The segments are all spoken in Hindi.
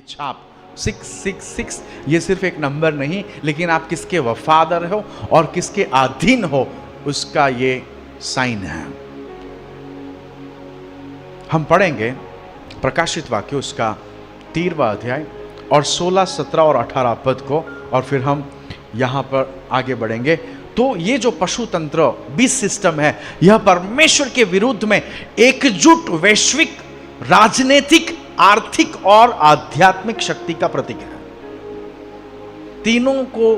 छाप 666 ये सिर्फ एक नंबर नहीं, लेकिन आप किसके वफादार हो और किसके अधीन हो उसका ये साइन है। हम पढ़ेंगे प्रकाशित वाक्य उसका 13वां अध्याय और 16, 17 और 18 पद को, और फिर हम यहां पर आगे बढ़ेंगे। तो ये जो पशु तंत्र बीस सिस्टम है, यह परमेश्वर के विरुद्ध में एकजुट वैश्विक राजनीतिक, आर्थिक और आध्यात्मिक शक्ति का प्रतीक है। तीनों को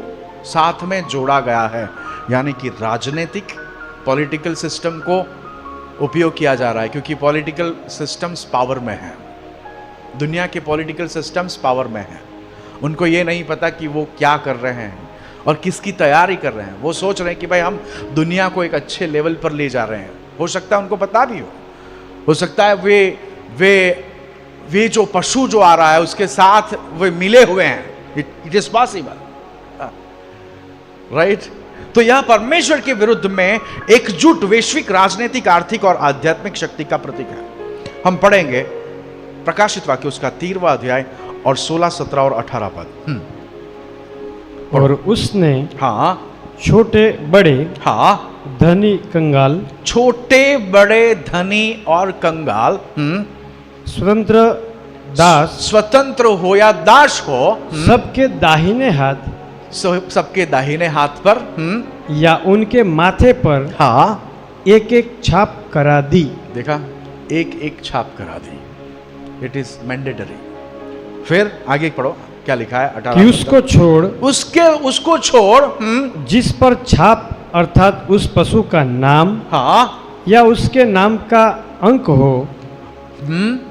साथ में जोड़ा गया है, यानी कि राजनीतिक पॉलिटिकल सिस्टम को उपयोग किया जा रहा है, क्योंकि पॉलिटिकल सिस्टम्स पावर में है। दुनिया के पॉलिटिकल सिस्टम्स पावर में है। उनको ये नहीं पता कि वो क्या कर रहे हैं और किसकी तैयारी कर रहे हैं। वो सोच रहे हैं कि भाई हम दुनिया को एक अच्छे लेवल पर ले जा रहे हैं। हो सकता है उनको पता भी हो सकता है वे जो पशु जो आ रहा है उसके साथ वे मिले हुए हैं। It is possible, right. तो यह परमेश्वर के विरुद्ध में एकजुट वैश्विक राजनीतिक, आर्थिक और आध्यात्मिक शक्ति का प्रतीक है। हम पढ़ेंगे प्रकाशित वाक्य उसका 13वां अध्याय और 16, 17 और 18 पद। और उसने छोटे बड़े धनी कंगाल, छोटे बड़े धनी और कंगाल, स्वतंत्र हो या दास हो, सबके दाहिने हाथ, सबके दाहिने हाथ पर या उनके माथे पर एक एक छाप करा दी। देखा, एक एक छाप करा दी। It is mandatory. फिर आगे पढ़ो क्या लिखा है 18। कि उसको छोड़ जिस पर छाप अर्थात उस पशु का नाम या उसके नाम का अंक हो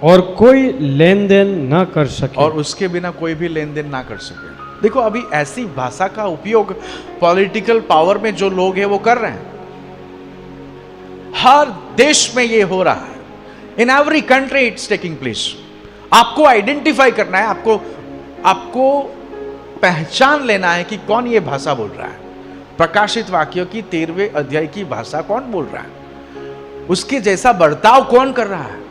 और कोई लेन देन न कर सके, और उसके बिना कोई भी लेन देन ना कर सके। देखो, अभी ऐसी भाषा का उपयोग पॉलिटिकल पावर में जो लोग हैं वो कर रहे हैं। हर देश में ये हो रहा है। In every country it's taking place. आपको आइडेंटिफाई करना है, आपको पहचान लेना है कि कौन ये भाषा बोल रहा है। प्रकाशित वाक्यों की 13वें अध्याय की भाषा कौन बोल रहा है, उसके जैसा बर्ताव कौन कर रहा है,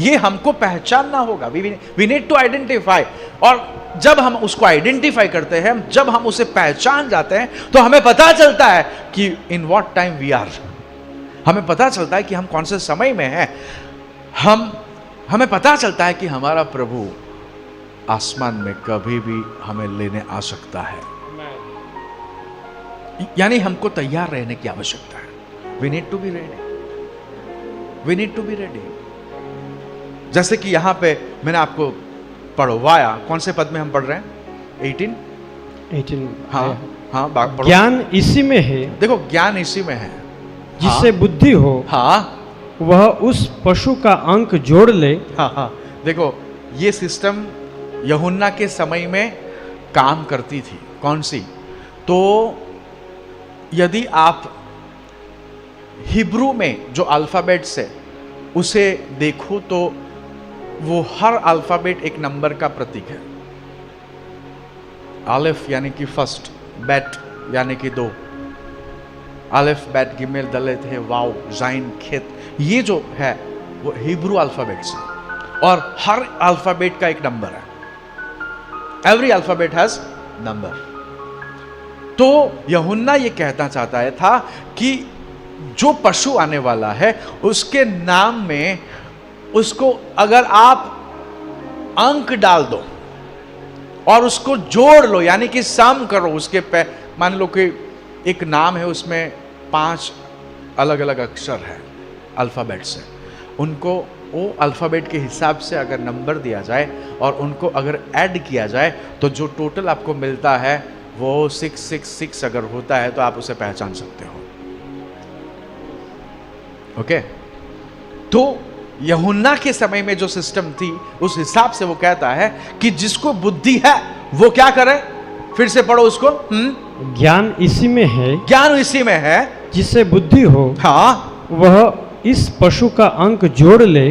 ये हमको पहचानना होगा। We need to identify. और जब हम उसको आइडेंटिफाई करते हैं, जब हम उसे पहचान जाते हैं, तो हमें पता चलता है कि in what time we are. हमें पता चलता है कि हम कौन से समय में हैं। हमें पता चलता है कि हमारा प्रभु आसमान में कभी भी हमें लेने आ सकता है। यानी हमको तैयार रहने की आवश्यकता है। We need to be ready. We need to be ready. जैसे कि यहां पे मैंने आपको पढ़वाया, कौन से पद में हम पढ़ रहे हैं? 18। ज्ञान इसी में है। देखो, ज्ञान इसी में है। जिससे बुद्धि हो वह उस पशु का अंक जोड़ ले। देखो, ये सिस्टम यूहन्ना के समय में काम करती थी। कौन सी? तो यदि आप हिब्रू में जो अल्फाबेट्स है उसे देखो तो वो हर अल्फाबेट एक नंबर का प्रतीक है। अलिफ यानी कि फर्स्ट, बैट यानी कि 2, अलिफ बैट गिमेल दलेत है, वाव जाइन खेत, ये जो है वो हिब्रू अल्फाबेट्स है और हर अल्फाबेट का एक नंबर है। Every alphabet has number. तो यूहन्ना ये कहना चाहता था कि जो पशु आने वाला है उसके नाम में उसको अगर आप अंक डाल दो और उसको जोड़ लो, यानी कि सम करो उसके पे, मान लो कि एक नाम है उसमें 5 अलग अलग अक्षर है, अल्फाबेट से, उनको वो अल्फाबेट के हिसाब से अगर नंबर दिया जाए और उनको अगर ऐड किया जाए तो जो टोटल आपको मिलता है वो 666 अगर होता है तो आप उसे पहचान सकते हो। ओके। तो यूहन्ना के समय में जो सिस्टम थी उस हिसाब से वो कहता है कि जिसको बुद्धि है वो क्या करे। फिर से पढ़ो उसको। ज्ञान इसी में है। ज्ञान इसी में है जिससे बुद्धि हो वह इस पशु का अंक जोड़ ले।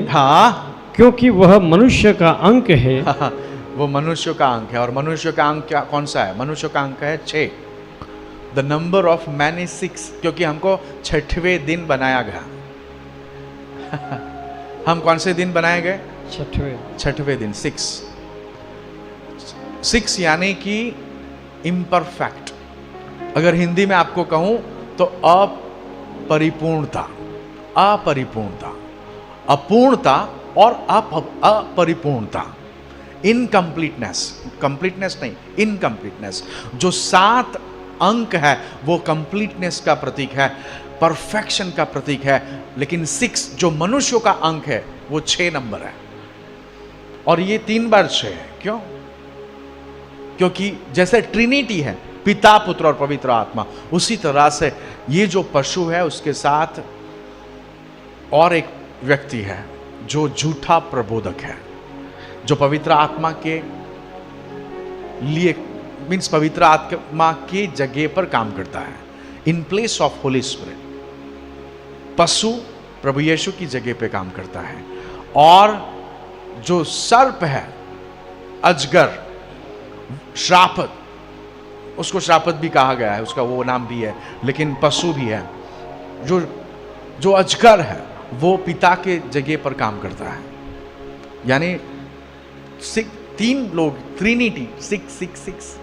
क्योंकि वह मनुष्य का अंक है। वो मनुष्य का अंक है। और मनुष्य का अंक क्या कौन सा है? मनुष्य का अंक है 6। The number of man is 6, क्योंकि हमको 6वें दिन बनाया गया। हम कौन से दिन बनाए गए? 6वें दिन, 6। 6 यानी कि इम्परफेक्ट, अगर हिंदी में आपको कहूं तो अपरिपूर्णता, अपरिपूर्णता, अपूर्णता और अपरिपूर्णता, इनकम्प्लीटनेस, कंप्लीटनेस नहीं, इनकम्प्लीटनेस। जो 7 अंक है वो कंप्लीटनेस का प्रतीक है, परफेक्शन का प्रतीक है। लेकिन 6 जो मनुष्यों का अंक है वो 6 नंबर है, और ये 3 बार 6 है। क्यों? क्योंकि जैसे ट्रिनिटी है, पिता, पुत्र और पवित्र आत्मा, उसी तरह से ये जो पशु है उसके साथ और एक व्यक्ति है जो झूठा प्रबोधक है, जो पवित्र आत्मा के लिए, मीन्स पवित्र आत्मा की जगह पर काम करता है, in place of Holi spirit. पशु प्रभु यीशु की जगह पे काम करता है। और जो सर्प है, अजगर, श्रापत, उसको श्रापत भी कहा गया है, उसका वो नाम भी है, लेकिन पशु भी है। जो अजगर है वो पिता के जगह पर काम करता है। यानी 3 लोग, ट्रिनिटी, 6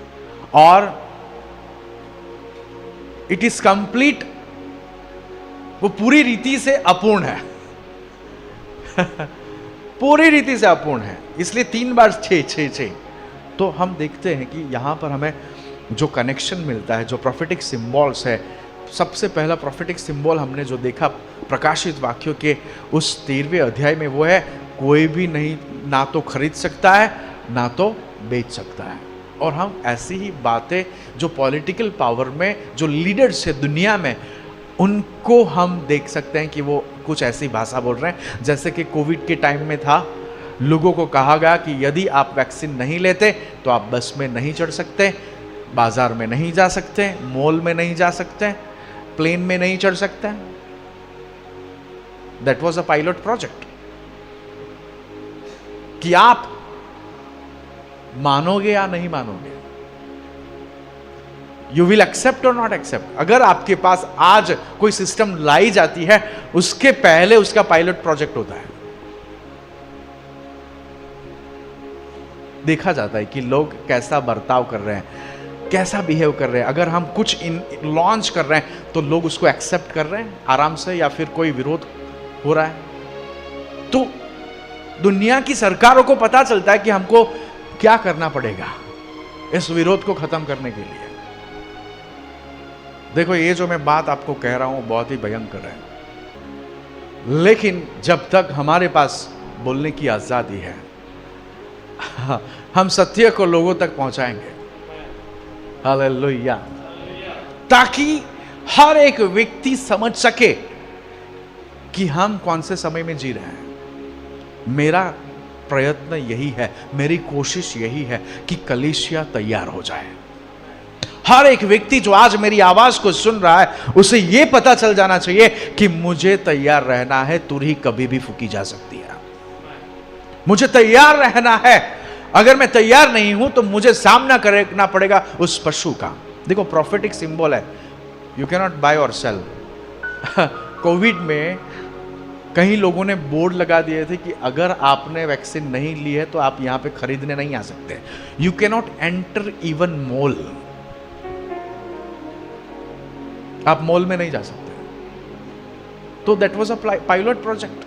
और इट इज कंप्लीट, वो पूरी रीति से अपूर्ण है पूरी रीति से अपूर्ण है, इसलिए 3 बार 6। तो हम देखते हैं कि यहां पर हमें जो कनेक्शन मिलता है, जो प्रोफेटिक सिंबल्स है, सबसे पहला प्रोफेटिक सिंबल हमने जो देखा प्रकाशित वाक्यों के उस 13वें अध्याय में, वो है कोई भी नहीं, ना तो खरीद सकता है ना तो बेच सकता है। और हम ऐसी ही बातें जो पॉलिटिकल पावर में जो लीडर्स है दुनिया में, उनको हम देख सकते हैं कि वो कुछ ऐसी भाषा बोल रहे हैं जैसे कि कोविड के टाइम में था, लोगों को कहा गया कि यदि आप वैक्सीन नहीं लेते तो आप बस में नहीं चढ़ सकते, बाजार में नहीं जा सकते, मॉल में नहीं जा सकते, प्लेन में नहीं चढ़ सकते। That was a pilot project कि आप मानोगे या नहीं मानोगे, यू विल एक्सेप्ट और नॉट एक्सेप्ट। अगर आपके पास आज कोई सिस्टम लाई जाती है, उसके पहले उसका पायलट प्रोजेक्ट होता है। देखा जाता है कि लोग कैसा बर्ताव कर रहे हैं, कैसा बिहेव कर रहे हैं। अगर हम कुछ लॉन्च कर रहे हैं तो लोग उसको एक्सेप्ट कर रहे हैं आराम से, या फिर कोई विरोध हो रहा है। तो दुनिया की सरकारों को पता चलता है कि हमको क्या करना पड़ेगा इस विरोध को खत्म करने के लिए। देखो, ये जो मैं बात आपको कह रहा हूं बहुत ही भयंकर है, लेकिन जब तक हमारे पास बोलने की आजादी है, हम सत्य को लोगों तक पहुंचाएंगे। हालेलुया। ताकि हर एक व्यक्ति समझ सके कि हम कौन से समय में जी रहे हैं। मेरा प्रयत्न यही है, मेरी कोशिश यही है कि कलीसिया तैयार हो जाए। हर एक व्यक्ति जो आज मेरी आवाज को सुन रहा है, उसे यह पता चल जाना चाहिए कि मुझे तैयार रहना है, तुरही कभी भी फूकी जा सकती है। मुझे तैयार रहना है। अगर मैं तैयार नहीं हूं तो मुझे सामना करना पड़ेगा उस पशु का। देखो, प्रोफेटिक सिंबल है, यू कैन नॉट बाय और सेल। कोविड में कई लोगों ने बोर्ड लगा दिए थे कि अगर आपने वैक्सीन नहीं ली है तो आप यहां पे खरीदने नहीं आ सकते। You can not enter even mall, आप मॉल में नहीं जा सकते। तो that was a pilot project.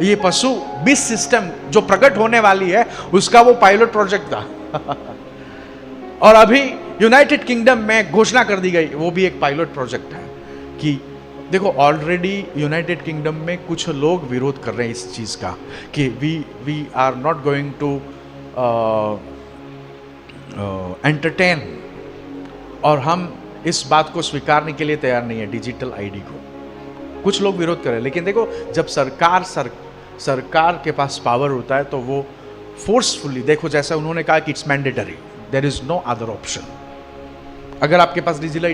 ये पशु बीस सिस्टम जो प्रकट होने वाली है, उसका वो पायलट प्रोजेक्ट था। और अभी यूनाइटेड किंगडम में घोषणा कर दी गई, वो भी एक पायलट प्रोजेक्ट है। कि देखो, ऑलरेडी यूनाइटेड किंगडम में कुछ लोग विरोध कर रहे हैं इस चीज का कि we are not going to entertain, और हम इस बात को स्वीकारने के लिए तैयार नहीं है, डिजिटल आईडी को। कुछ लोग विरोध कर रहे हैं, लेकिन देखो, जब सरकार के पास पावर होता है तो वो फोर्सफुली, देखो जैसा उन्होंने कहा कि it's mandatory, there is no other option. अगर आपके पास डिजिटल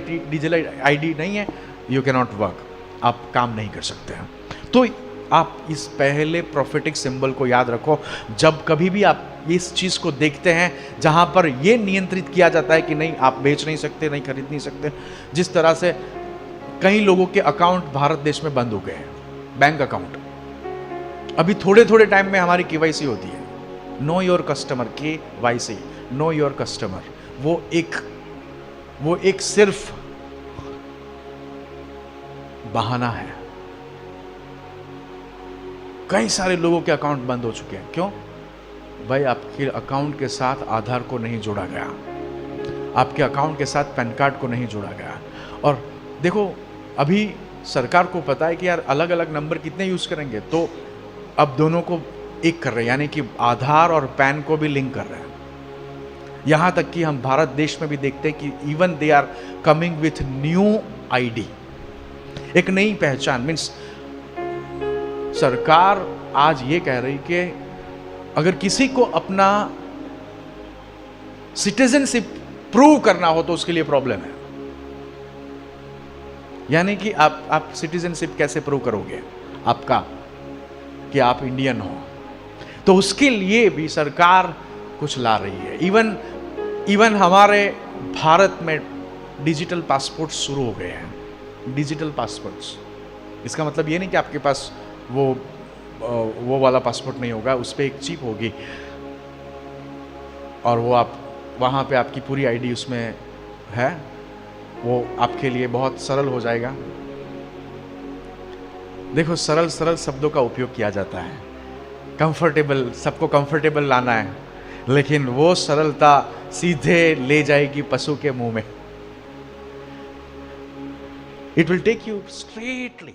आईडी नहीं है, यू कैन नॉट वर्क, आप काम नहीं कर सकते हैं। तो आप इस पहले प्रोफेटिक सिंबल को याद रखो। जब कभी भी आप इस चीज़ को देखते हैं जहां पर यह नियंत्रित किया जाता है कि नहीं, आप बेच नहीं सकते, नहीं खरीद नहीं सकते। जिस तरह से कई लोगों के अकाउंट भारत देश में बंद हो गए हैं, बैंक अकाउंट। अभी थोड़े थोड़े टाइम में हमारी केवाईसी होती है, know your customer, KYC, know your customer, वो एक सिर्फ बहाना है। कई सारे लोगों के अकाउंट बंद हो चुके हैं। क्यों भाई? आपके अकाउंट के साथ आधार को नहीं जोड़ा गया, आपके अकाउंट के साथ पैन कार्ड को नहीं जोड़ा गया। और देखो, अभी सरकार को पता है कि यार अलग अलग नंबर कितने यूज करेंगे, तो अब दोनों को एक कर रहे हैं, यानी कि आधार और पैन को भी लिंक कर रहे हैं। यहां तक कि हम भारत देश में भी देखते हैं कि even they are coming with new ID, एक नई पहचान। मीन्स सरकार आज ये कह रही कि अगर किसी को अपना सिटीजनशिप प्रूव करना हो तो उसके लिए प्रॉब्लम है। यानी कि आप सिटीजनशिप कैसे प्रूव करोगे आपका, कि आप इंडियन हो? तो उसके लिए भी सरकार कुछ ला रही है। इवन हमारे भारत में डिजिटल पासपोर्ट शुरू हो गए हैं। डिजिटल पासपोर्ट्स, इसका मतलब ये नहीं कि आपके पास वो वाला पासपोर्ट नहीं होगा, उस पर एक चिप होगी और वो आप वहाँ पे आपकी पूरी आईडी उसमें है, वो आपके लिए बहुत सरल हो जाएगा। देखो, सरल शब्दों का उपयोग किया जाता है, कंफर्टेबल, सबको कंफर्टेबल लाना है, लेकिन वो सरलता सीधे ले जाएगी पशु के मुंह में। It will take you straightly.